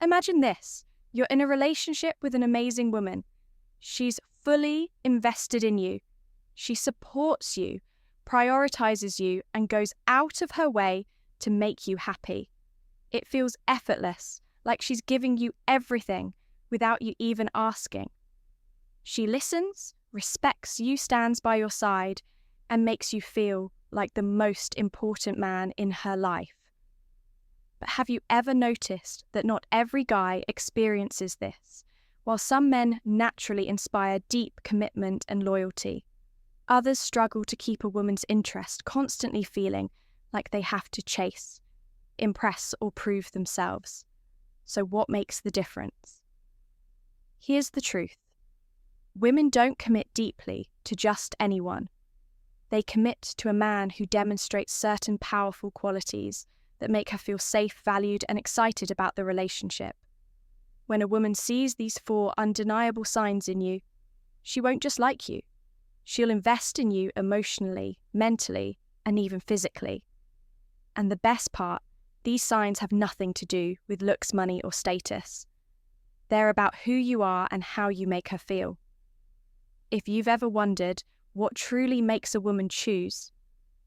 Imagine this. You're in a relationship with an amazing woman. She's fully invested in you. She supports you, prioritizes you, and goes out of her way to make you happy. It feels effortless, like she's giving you everything without you even asking. She listens, respects you, stands by your side, and makes you feel like the most important man in her life. But have you ever noticed that not every guy experiences this? While some men naturally inspire deep commitment and loyalty, others struggle to keep a woman's interest, constantly feeling like they have to chase, impress, or prove themselves. So what makes the difference? Here's the truth. Women don't commit deeply to just anyone. They commit to a man who demonstrates certain powerful qualities that make her feel safe, valued, and excited about the relationship. When a woman sees these 4 undeniable signs in you, she won't just like you. She'll invest in you emotionally, mentally, and even physically. And the best part, these signs have nothing to do with looks, money, or status. They're about who you are and how you make her feel. If you've ever wondered what truly makes a woman choose,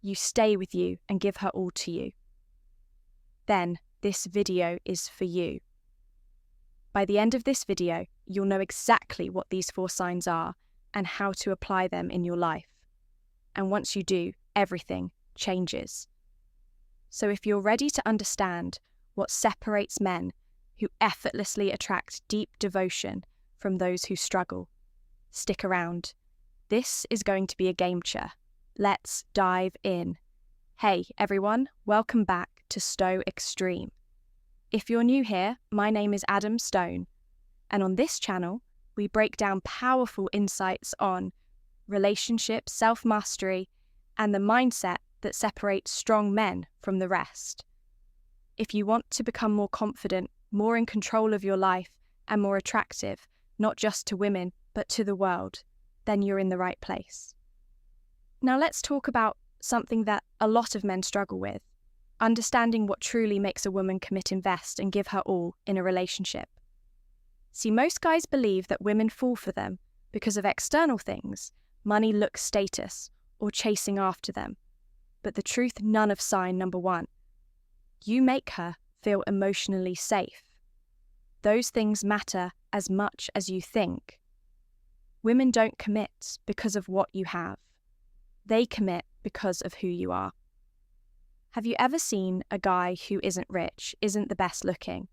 you stay with you and give her all to you, then this video is for you. By the end of this video, you'll know exactly what these 4 signs are and how to apply them in your life. And once you do, everything changes. So if you're ready to understand what separates men who effortlessly attract deep devotion from those who struggle, stick around. This is going to be a game changer. Let's dive in. Hey everyone, welcome back to Stoic Extreme. If you're new here, my name is Adam Stone, and on this channel, we break down powerful insights on relationships, self-mastery, and the mindset that separates strong men from the rest. If you want to become more confident, more in control of your life, and more attractive, not just to women, but to the world, then you're in the right place. Now let's talk about something that a lot of men struggle with: understanding what truly makes a woman commit, invest, and give her all in a relationship. See, most guys believe that women fall for them because of external things, money, looks, status, or chasing after them. But the truth, none of sign number 1. You make her feel emotionally safe. Those things matter as much as you think. Women don't commit because of what you have. They commit because of who you are. Have you ever seen a guy who isn't rich, isn't the best looking,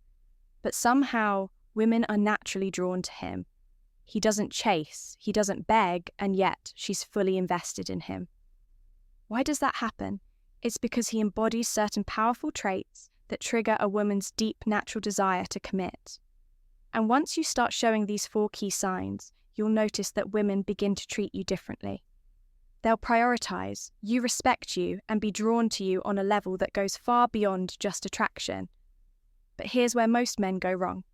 but somehow women are naturally drawn to him? He doesn't chase, he doesn't beg, and yet she's fully invested in him. Why does that happen? It's because he embodies certain powerful traits that trigger a woman's deep natural desire to commit. And once you start showing these 4 key signs, you'll notice that women begin to treat you differently. They'll prioritize, you respect you, and be drawn to you on a level that goes far beyond just attraction. But here's where most men go wrong.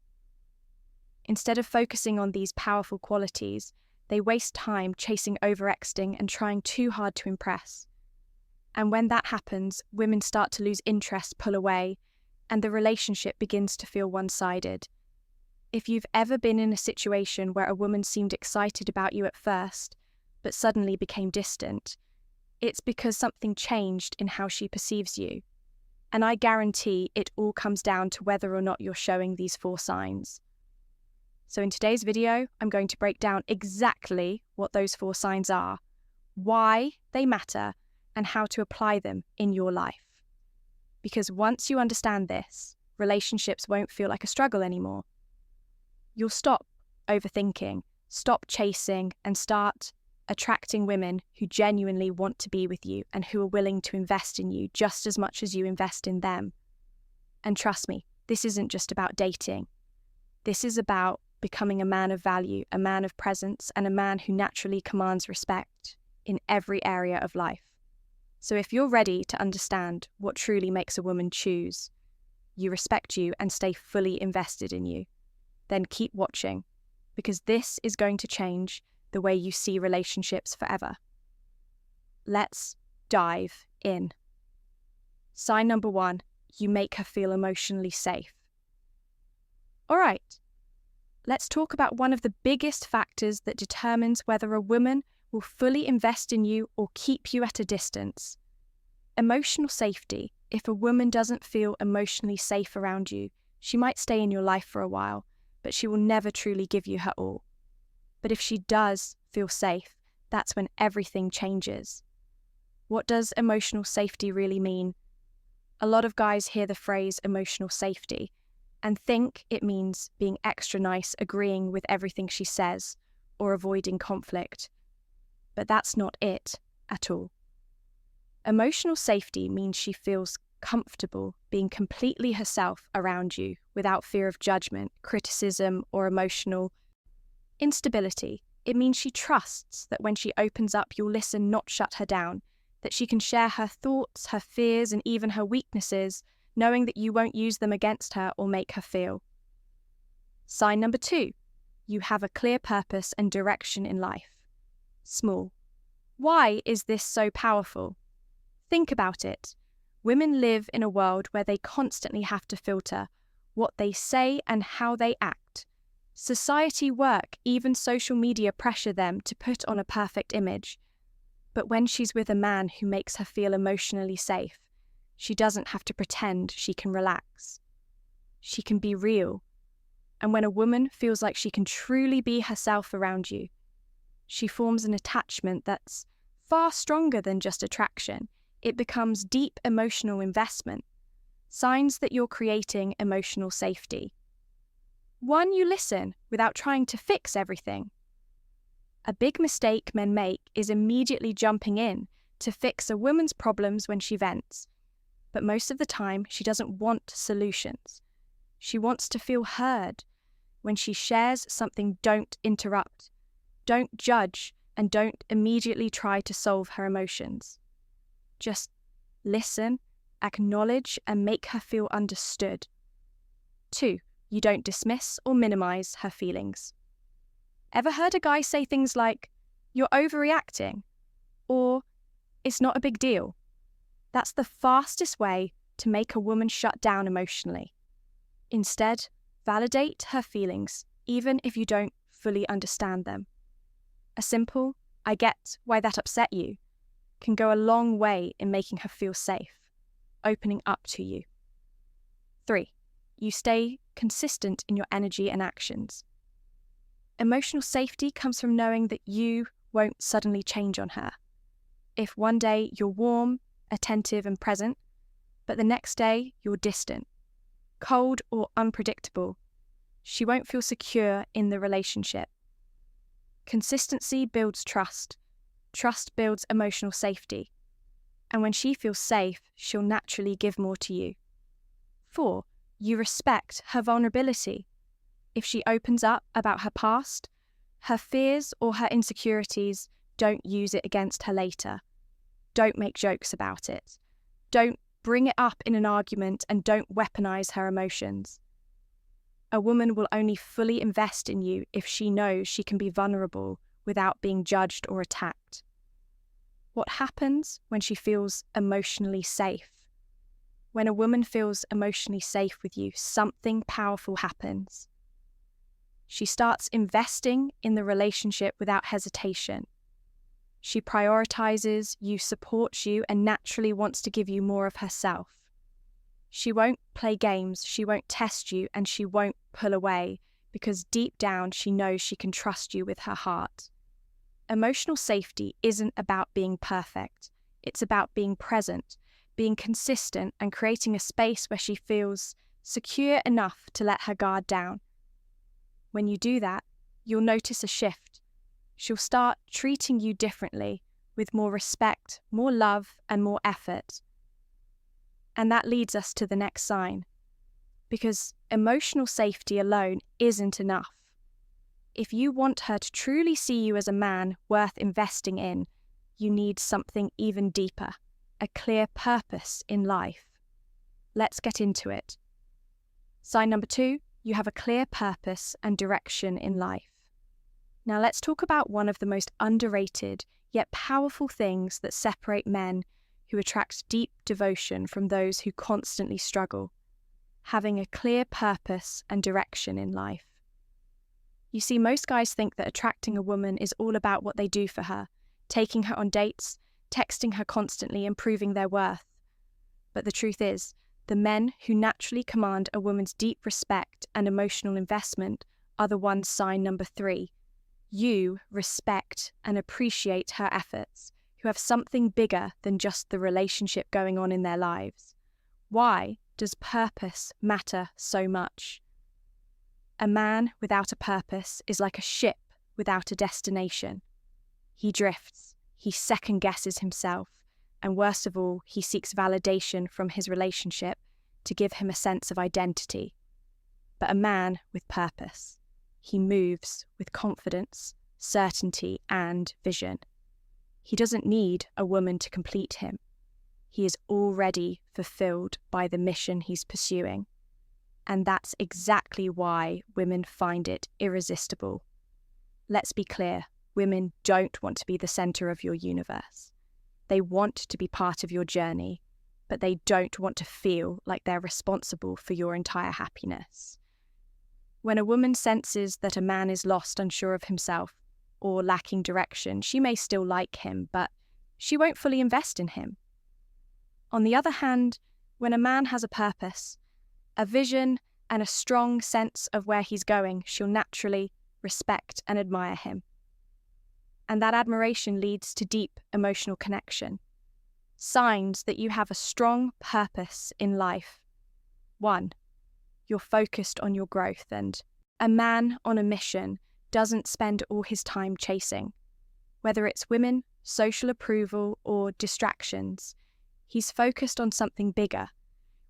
Instead of focusing on these powerful qualities, they waste time chasing overexting and trying too hard to impress. And when that happens, women start to lose interest, pull away, and the relationship begins to feel one-sided. If you've ever been in a situation where a woman seemed excited about you at first, but suddenly became distant, it's because something changed in how she perceives you. And I guarantee it all comes down to whether or not you're showing these 4 signs. So in today's video, I'm going to break down exactly what those 4 signs are, why they matter, and how to apply them in your life. Because once you understand this, relationships won't feel like a struggle anymore. You'll stop overthinking, stop chasing, and start attracting women who genuinely want to be with you and who are willing to invest in you just as much as you invest in them. And trust me, this isn't just about dating. This is about becoming a man of value, a man of presence, and a man who naturally commands respect in every area of life. So if you're ready to understand what truly makes a woman choose, you respect you, and stay fully invested in you, then keep watching, because this is going to change the way you see relationships forever. Let's dive in. Sign number 1, you make her feel emotionally safe. All right, let's talk about one of the biggest factors that determines whether a woman will fully invest in you or keep you at a distance. Emotional safety. If a woman doesn't feel emotionally safe around you, she might stay in your life for a while, but she will never truly give you her all. But if she does feel safe, that's when everything changes. What does emotional safety really mean? A lot of guys hear the phrase emotional safety and think it means being extra nice, agreeing with everything she says, or avoiding conflict. But that's not it at all. Emotional safety means she feels comfortable being completely herself around you without fear of judgment, criticism, or emotional instability. It means she trusts that when she opens up, you'll listen, not shut her down, that she can share her thoughts, her fears, and even her weaknesses, knowing that you won't use them against her or make her feel. Sign number 2, you have a clear purpose and direction in life. Small. Why is this so powerful? Think about it. Women live in a world where they constantly have to filter what they say and how they act. Society, work, even social media pressure them to put on a perfect image. But when she's with a man who makes her feel emotionally safe, she doesn't have to pretend, she can relax. She can be real. And when a woman feels like she can truly be herself around you, she forms an attachment that's far stronger than just attraction. It becomes deep emotional investment. Signs that you're creating emotional safety. 1, you listen without trying to fix everything. A big mistake men make is immediately jumping in to fix a woman's problems when she vents. But most of the time, she doesn't want solutions. She wants to feel heard. When she shares something, don't interrupt, don't judge, and don't immediately try to solve her emotions. Just listen, acknowledge, and make her feel understood. 2, you don't dismiss or minimize her feelings. Ever heard a guy say things like, "You're overreacting," or "It's not a big deal"? That's the fastest way to make a woman shut down emotionally. Instead, validate her feelings, even if you don't fully understand them. A simple, "I get why that upset you," can go a long way in making her feel safe, opening up to you. 3, you stay consistent in your energy and actions. Emotional safety comes from knowing that you won't suddenly change on her. If one day you're warm, attentive, and present, but the next day you're distant, cold, or unpredictable, she won't feel secure in the relationship. Consistency builds trust. Trust builds emotional safety. And when she feels safe, she'll naturally give more to you. 4, you respect her vulnerability. If she opens up about her past, her fears, or her insecurities, don't use it against her later. Don't make jokes about it. Don't bring it up in an argument, and don't weaponize her emotions. A woman will only fully invest in you if she knows she can be vulnerable without being judged or attacked. What happens when she feels emotionally safe? When a woman feels emotionally safe with you, something powerful happens. She starts investing in the relationship without hesitation. She prioritizes you, supports you, and naturally wants to give you more of herself. She won't play games, she won't test you, and she won't pull away, because deep down she knows she can trust you with her heart. Emotional safety isn't about being perfect. It's about being present, being consistent, and creating a space where she feels secure enough to let her guard down. When you do that, you'll notice a shift. She'll start treating you differently, with more respect, more love, and more effort. And that leads us to the next sign. Because emotional safety alone isn't enough. If you want her to truly see you as a man worth investing in, you need something even deeper, a clear purpose in life. Let's get into it. Sign number 2, you have a clear purpose and direction in life. Now let's talk about one of the most underrated yet powerful things that separate men who attract deep devotion from those who constantly struggle. having a clear purpose and direction in life. You see, most guys think that attracting a woman is all about what they do for her, taking her on dates, texting her constantly and proving their worth. But the truth is, the men who naturally command a woman's deep respect and emotional investment are the ones sign number 3. You respect and appreciate her efforts, who have something bigger than just the relationship going on in their lives. Why does purpose matter so much? A man without a purpose is like a ship without a destination. He drifts, he second-guesses himself, and worst of all, he seeks validation from his relationship to give him a sense of identity. But a man with purpose, he moves with confidence, certainty, and vision. He doesn't need a woman to complete him. He is already fulfilled by the mission he's pursuing. And that's exactly why women find it irresistible. Let's be clear, women don't want to be the center of your universe. They want to be part of your journey, but they don't want to feel like they're responsible for your entire happiness. When a woman senses that a man is lost, unsure of himself, or lacking direction, she may still like him, but she won't fully invest in him. On the other hand, when a man has a purpose, a vision, and a strong sense of where he's going, she'll naturally respect and admire him. And that admiration leads to deep emotional connection. Signs that you have a strong purpose in life. 1, you're focused on your growth, and a man on a mission doesn't spend all his time chasing. Whether it's women, social approval, or distractions, he's focused on something bigger.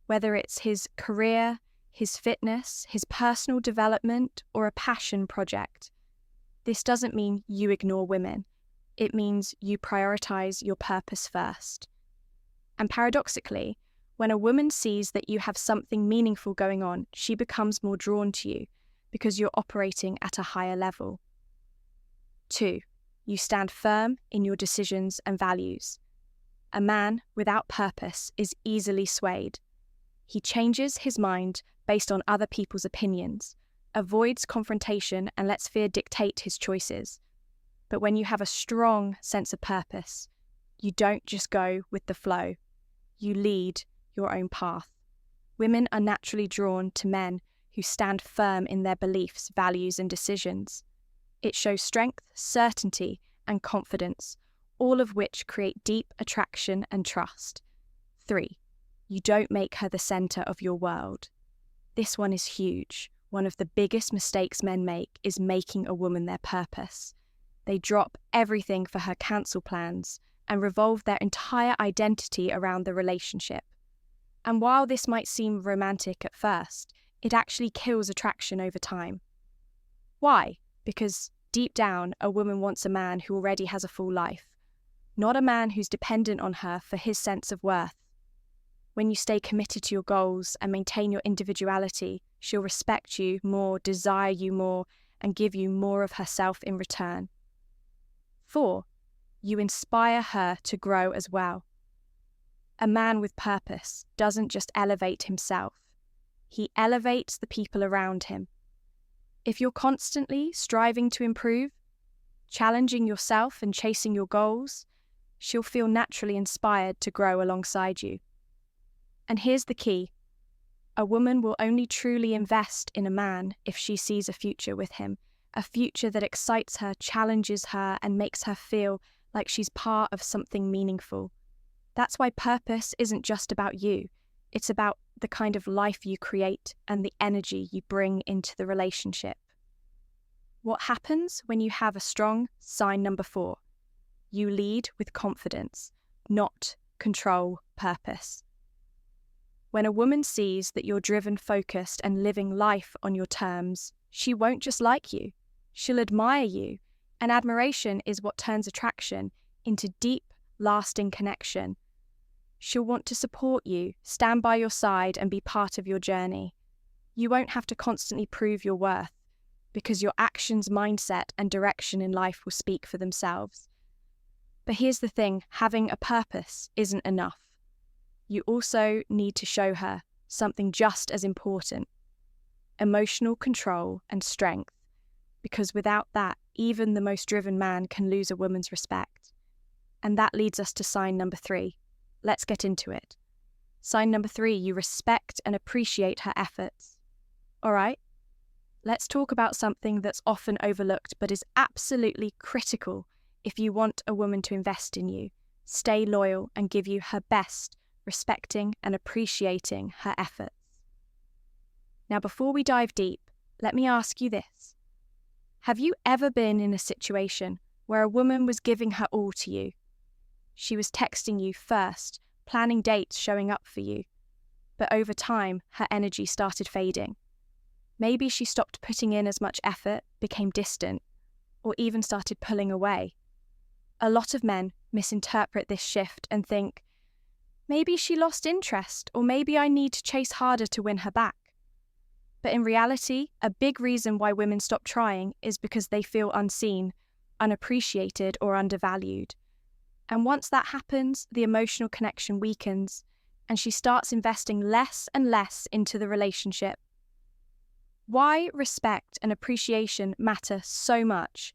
Whether it's his career, his fitness, his personal development, or a passion project. This doesn't mean you ignore women. It means you prioritize your purpose first. And paradoxically, when a woman sees that you have something meaningful going on, she becomes more drawn to you because you're operating at a higher level. 2, you stand firm in your decisions and values. A man without purpose is easily swayed. He changes his mind based on other people's opinions, avoids confrontation, and lets fear dictate his choices. But when you have a strong sense of purpose, you don't just go with the flow. You lead your own path. Women are naturally drawn to men who stand firm in their beliefs, values, and decisions. It shows strength, certainty, and confidence, all of which create deep attraction and trust. 3, you don't make her the center of your world. This one is huge. One of the biggest mistakes men make is making a woman their purpose. They drop everything for her cancel plans and revolve their entire identity around the relationship. And while this might seem romantic at first, it actually kills attraction over time. Why? Because deep down, a woman wants a man who already has a full life, not a man who's dependent on her for his sense of worth. When you stay committed to your goals and maintain your individuality, she'll respect you more, desire you more, and give you more of herself in return. 4, you inspire her to grow as well. A man with purpose doesn't just elevate himself. He elevates the people around him. If you're constantly striving to improve, challenging yourself and chasing your goals, she'll feel naturally inspired to grow alongside you. And here's the key. A woman will only truly invest in a man if she sees a future with him, a future that excites her, challenges her, and makes her feel like she's part of something meaningful. That's why purpose isn't just about you. It's about the kind of life you create and the energy you bring into the relationship. What happens when you have a strong sign number 4? You lead with confidence, not control purpose. When a woman sees that you're driven, focused, and living life on your terms, she won't just like you. She'll admire you, and admiration is what turns attraction into deep, lasting connection. She'll want to support you, stand by your side, and be part of your journey. You won't have to constantly prove your worth, because your actions, mindset, and direction in life will speak for themselves. But here's the thing, having a purpose isn't enough. You also need to show her something just as important: emotional control and strength, because without that, even the most driven man can lose a woman's respect. And that leads us to sign number 3. Let's get into it. Sign number 3, you respect and appreciate her efforts. All right, let's talk about something that's often overlooked but is absolutely critical if you want a woman to invest in you, stay loyal, and give you her best, respecting and appreciating her efforts. Now, before we dive deep, let me ask you this. Have you ever been in a situation where a woman was giving her all to you? She was texting you first, planning dates, showing up for you. But over time, her energy started fading. Maybe she stopped putting in as much effort, became distant, or even started pulling away. A lot of men misinterpret this shift and think, maybe she lost interest, or maybe I need to chase harder to win her back. But in reality, a big reason why women stop trying is because they feel unseen, unappreciated, or undervalued. And once that happens, the emotional connection weakens, and she starts investing less and less into the relationship. Why respect and appreciation matter so much?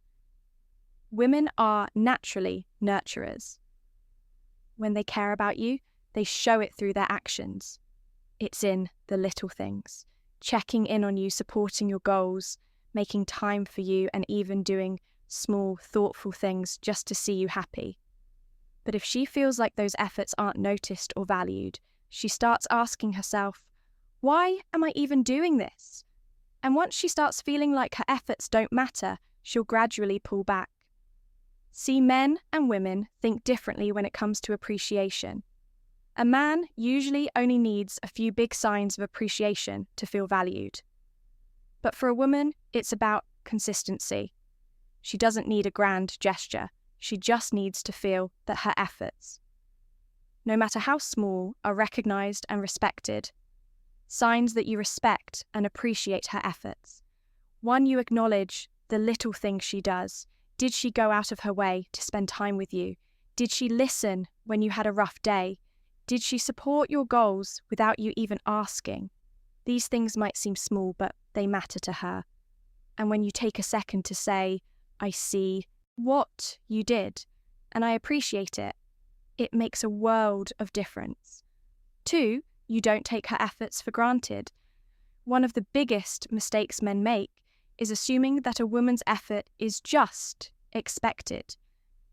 Women are naturally nurturers. When they care about you, they show it through their actions. It's in the little things, checking in on you, supporting your goals, making time for you, and even doing small, thoughtful things just to see you happy. But if she feels like those efforts aren't noticed or valued, she starts asking herself, why am I even doing this? And once she starts feeling like her efforts don't matter, she'll gradually pull back. See, men and women think differently when it comes to appreciation. A man usually only needs a few big signs of appreciation to feel valued. But for a woman, it's about consistency. She doesn't need a grand gesture. She just needs to feel that her efforts, no matter how small, are recognized and respected. Signs that you respect and appreciate her efforts. 1, you acknowledge the little things she does. Did she go out of her way to spend time with you? Did she listen when you had a rough day? Did she support your goals without you even asking? These things might seem small, but they matter to her. And when you take a second to say, I see what you did, and I appreciate it, it makes a world of difference. 2, you don't take her efforts for granted. One of the biggest mistakes men make is assuming that a woman's effort is just expected.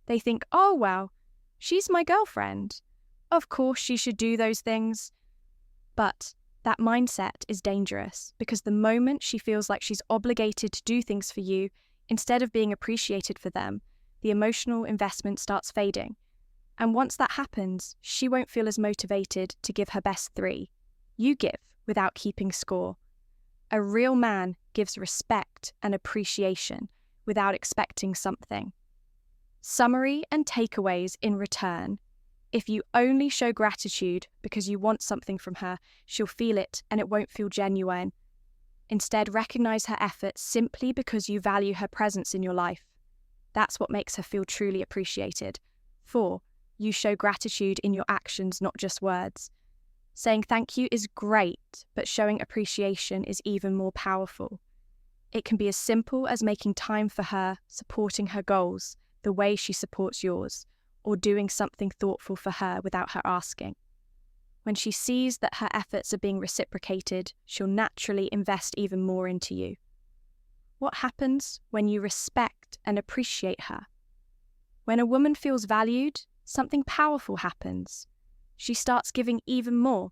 They think, oh, well, she's my girlfriend. Of course she should do those things. But that mindset is dangerous, because the moment she feels like she's obligated to do things for you, instead of being appreciated for them, the emotional investment starts fading. And once that happens, she won't feel as motivated to give her best 3. You give without keeping score. A real man gives respect and appreciation without expecting something. Summary and takeaways in return. If you only show gratitude because you want something from her, she'll feel it and it won't feel genuine. Instead, recognize her efforts simply because you value her presence in your life. That's what makes her feel truly appreciated. 4, you show gratitude in your actions, not just words. Saying thank you is great, but showing appreciation is even more powerful. It can be as simple as making time for her, supporting her goals the way she supports yours, or doing something thoughtful for her without her asking. When she sees that her efforts are being reciprocated, she'll naturally invest even more into you. What happens when you respect and appreciate her? When a woman feels valued, something powerful happens. She starts giving even more.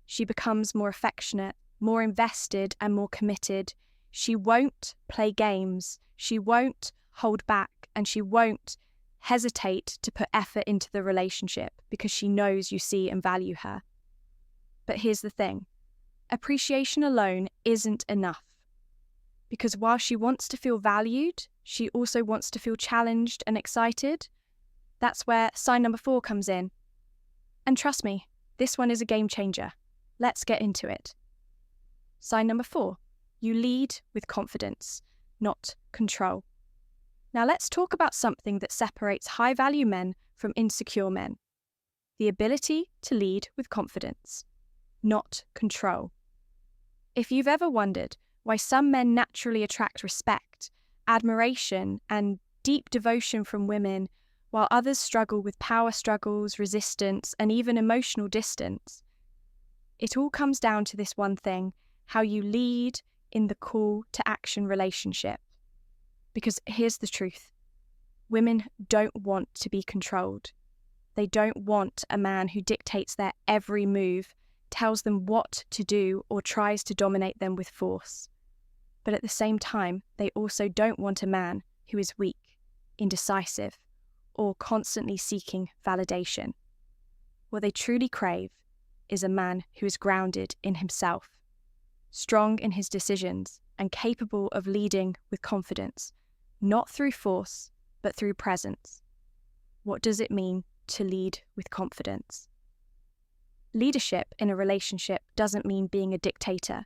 She becomes more affectionate, more invested, and more committed. She won't play games. She won't hold back, and she won't hesitate to put effort into the relationship because she knows you see and value her. But here's the thing. Appreciation alone isn't enough. Because while she wants to feel valued, she also wants to feel challenged and excited. That's where sign number 4 comes in. And trust me, this one is a game changer. Let's get into it. Sign number 4, you lead with confidence, not control. Now let's talk about something that separates high-value men from insecure men. The ability to lead with confidence. not control. If you've ever wondered why some men naturally attract respect, admiration, and deep devotion from women, while others struggle with power struggles, resistance, and even emotional distance, it all comes down to this one thing: how you lead in the call to action relationship. Because here's the truth: women don't want to be controlled. They don't want a man who dictates their every move, tells them what to do, or tries to dominate them with force. But at the same time, they also don't want a man who is weak, indecisive, or constantly seeking validation. What they truly crave is a man who is grounded in himself, strong in his decisions, and capable of leading with confidence, not through force, but through presence. What does it mean to lead with confidence? Leadership in a relationship doesn't mean being a dictator.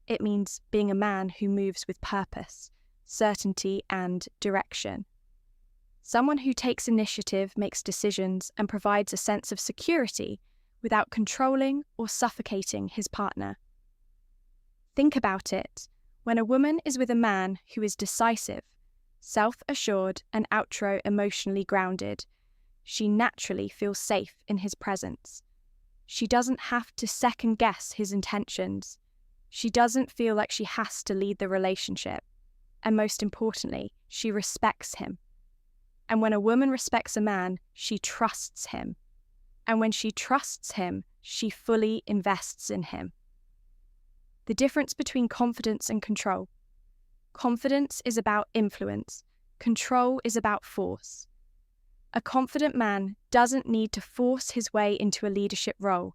It means being a man who moves with purpose, certainty, and direction. Someone who takes initiative, makes decisions, and provides a sense of security without controlling or suffocating his partner. Think about it. When a woman is with a man who is decisive, self-assured, and emotionally grounded, she naturally feels safe in his presence. She doesn't have to second-guess his intentions. She doesn't feel like she has to lead the relationship. And most importantly, she respects him. And when a woman respects a man, she trusts him. And when she trusts him, she fully invests in him. The difference between confidence and control. Confidence is about influence. Control is about force. A confident man doesn't need to force his way into a leadership role.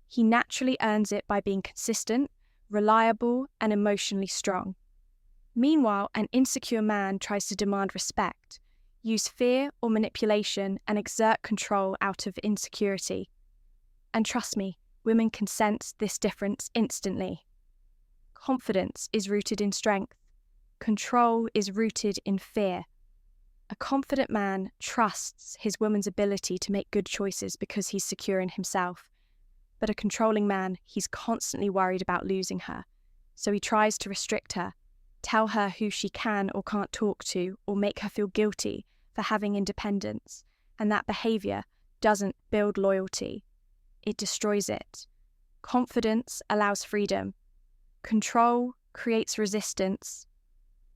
He naturally earns it by being consistent, reliable, and emotionally strong. Meanwhile, an insecure man tries to demand respect, use fear or manipulation, and exert control out of insecurity. And trust me, women can sense this difference instantly. Confidence is rooted in strength. Control is rooted in fear. A confident man trusts his woman's ability to make good choices because he's secure in himself. But a controlling man, he's constantly worried about losing her. So he tries to restrict her, tell her who she can or can't talk to, or make her feel guilty for having independence. And that behavior doesn't build loyalty. It destroys it. Confidence allows freedom. Control creates resistance.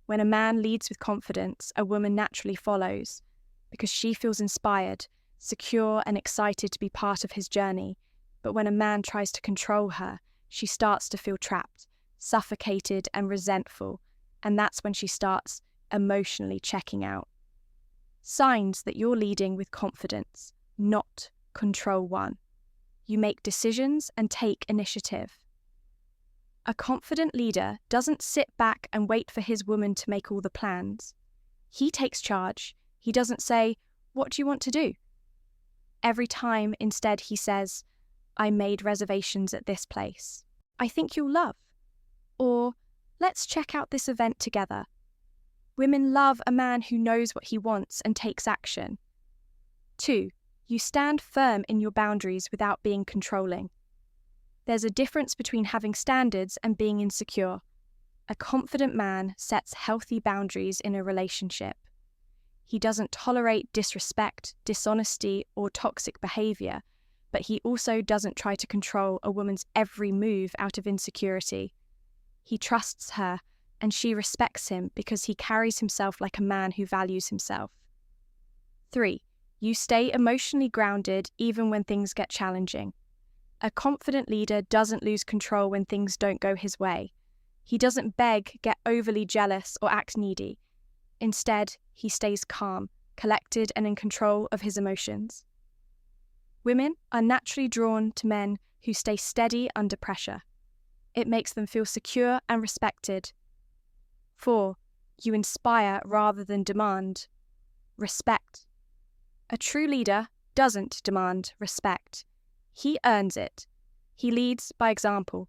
When a man leads with confidence, a woman naturally follows because she feels inspired, secure, and excited to be part of his journey. But when a man tries to control her, she starts to feel trapped, suffocated, and resentful, and that's when she starts emotionally checking out. Signs that you're leading with confidence, not control one. You make decisions and take initiative. A confident leader doesn't sit back and wait for his woman to make all the plans. He takes charge. He doesn't say, "What do you want to do?" Every time, instead, he says, "I made reservations at this place. I think you'll love." Or, "Let's check out this event together." Women love a man who knows what he wants and takes action. 2. You stand firm in your boundaries without being controlling. There's a difference between having standards and being insecure. A confident man sets healthy boundaries in a relationship. He doesn't tolerate disrespect, dishonesty, or toxic behavior, but he also doesn't try to control a woman's every move out of insecurity. He trusts her, and she respects him because he carries himself like a man who values himself. 3. You stay emotionally grounded even when things get challenging. A confident leader doesn't lose control when things don't go his way. He doesn't beg, get overly jealous, or act needy. Instead, he stays calm, collected, and in control of his emotions. Women are naturally drawn to men who stay steady under pressure. It makes them feel secure and respected. 4. You inspire rather than demand. Respect. A true leader doesn't demand respect. He earns it. He leads by example,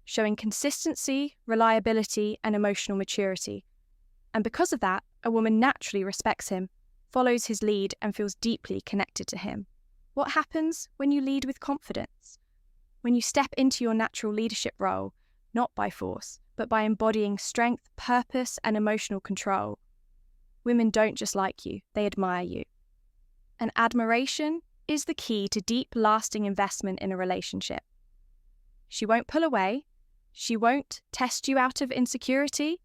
showing consistency, reliability, and emotional maturity. And because of that, a woman naturally respects him, follows his lead, and feels deeply connected to him. What happens when you lead with confidence? When you step into your natural leadership role, not by force, but by embodying strength, purpose, and emotional control, women don't just like you, they admire you. And admiration is the key to deep, lasting investment in a relationship. She won't pull away, she won't test you out of insecurity,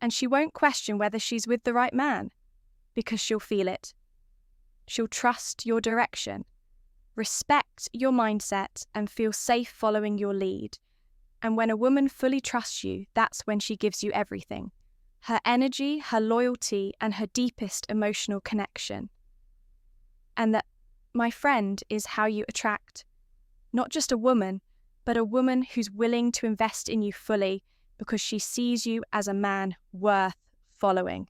and she won't question whether she's with the right man, because she'll feel it. She'll trust your direction, respect your mindset, and feel safe following your lead. And when a woman fully trusts you, that's when she gives you everything: her energy, her loyalty, and her deepest emotional connection. And that, my friend, is how you attract not just a woman, but a woman who's willing to invest in you fully because she sees you as a man worth following.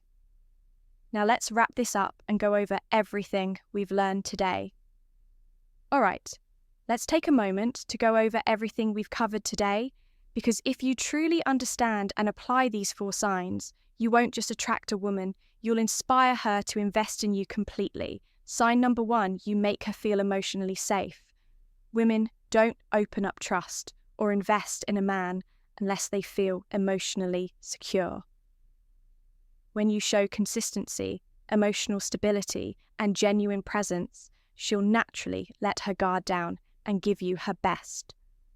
Now let's wrap this up and go over everything we've learned today. All right, let's take a moment to go over everything we've covered today, because if you truly understand and apply these 4 signs, you won't just attract a woman, you'll inspire her to invest in you completely. Sign number 1, you make her feel emotionally safe. Women don't open up trust or invest in a man unless they feel emotionally secure. When you show consistency, emotional stability, and genuine presence, she'll naturally let her guard down and give you her best.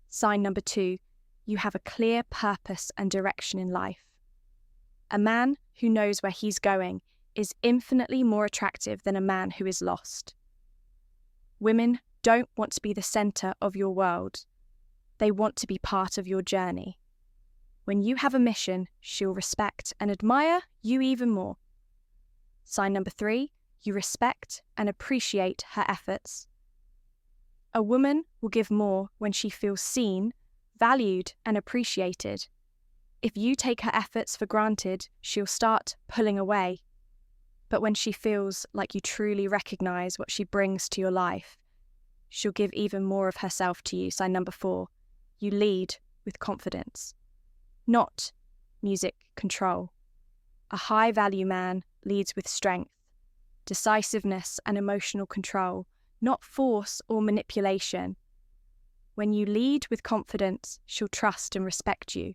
Sign number 2, you have a clear purpose and direction in life. A man who knows where he's going is infinitely more attractive than a man who is lost. Women don't want to be the center of your world. They want to be part of your journey. When you have a mission, she'll respect and admire you even more. Sign number 3, you respect and appreciate her efforts. A woman will give more when she feels seen, valued, and appreciated. If you take her efforts for granted, she'll start pulling away. But when she feels like you truly recognize what she brings to your life, she'll give even more of herself to you. Sign number 4, you lead with confidence, not music control. A high-value man leads with strength, decisiveness, and emotional control, not force or manipulation. When you lead with confidence, she'll trust and respect you.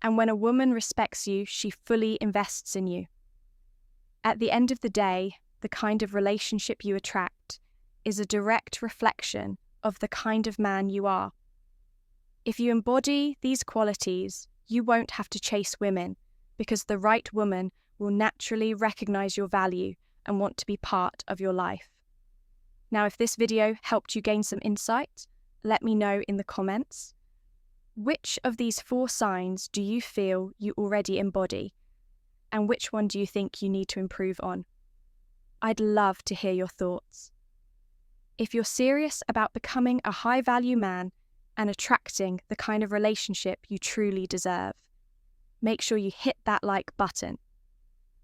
And when a woman respects you, she fully invests in you. At the end of the day, the kind of relationship you attract is a direct reflection of the kind of man you are. If you embody these qualities, you won't have to chase women, because the right woman will naturally recognize your value and want to be part of your life. Now, if this video helped you gain some insight, let me know in the comments. Which of these 4 signs do you feel you already embody? And which one do you think you need to improve on? I'd love to hear your thoughts. If you're serious about becoming a high-value man and attracting the kind of relationship you truly deserve, make sure you hit that like button.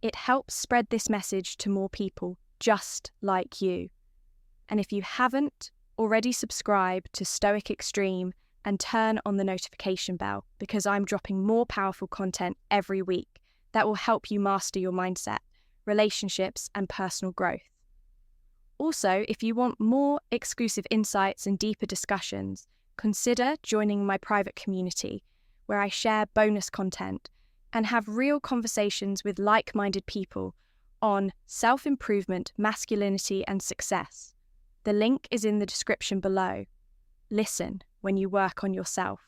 It helps spread this message to more people just like you. And if you haven't already, subscribe to Stoic Extreme and turn on the notification bell, because I'm dropping more powerful content every week that will help you master your mindset, relationships, and personal growth. Also, if you want more exclusive insights and deeper discussions, consider joining my private community, where I share bonus content and have real conversations with like-minded people on self-improvement, masculinity, and success. The link is in the description below. Listen when you work on yourself,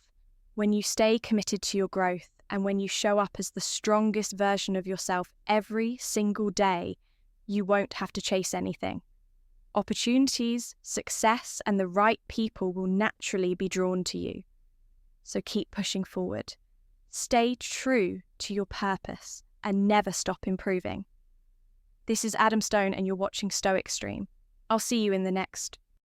when you stay committed to your growth, and when you show up as the strongest version of yourself every single day, you won't have to chase anything. Opportunities, success, and the right people will naturally be drawn to you. So keep pushing forward. Stay true to your purpose and never stop improving. This is Adam Stone, and you're watching Stoic Stream. I'll see you in the next